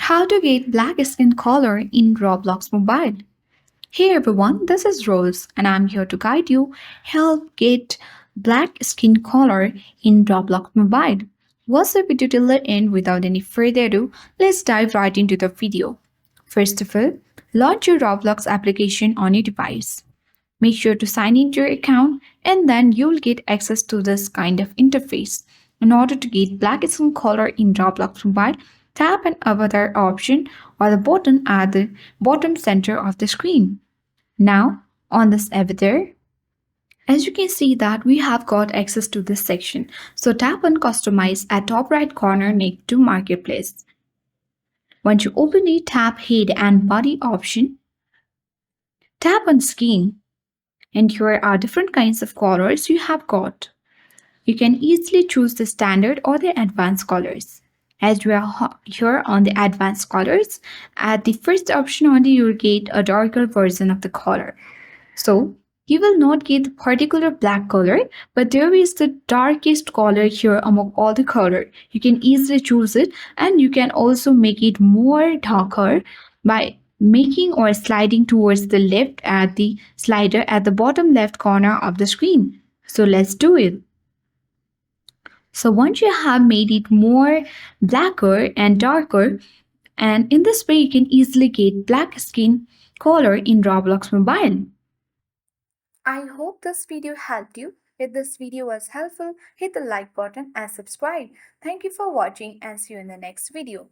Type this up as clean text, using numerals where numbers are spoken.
How to get black skin color in Roblox Mobile. Hey everyone, this is Rose and I'm here to guide you help get black skin color in Roblox Mobile. Watch the video till the end without any further ado. Let's dive right into the video. First of all, launch your Roblox application on your device. Make sure to sign into your account and then you'll get access to this kind of interface. In order to get black skin color in Roblox Mobile, tap an avatar option or the button at the bottom center of the screen. Now, on this avatar, as you can see that we have got access to this section. So tap on customize at top right corner next to marketplace. Once you open it, tap head and body option. Tap on skin and here are different kinds of colors you have got. You can easily choose the standard or the advanced colors. As we are here on the advanced colors, at the first option only you will get a darker version of the color. So you will not get the particular black color, but there is the darkest color here among all the color. You can easily choose it and you can also make it more darker by making or sliding towards the left at the slider at the bottom left corner of the screen. So let's do it. So once you have made it more blacker and darker, and in this way you can easily get black skin color in Roblox Mobile. I hope this video helped you. If this video was helpful, hit the like button and subscribe. Thank you for watching and see you in the next video.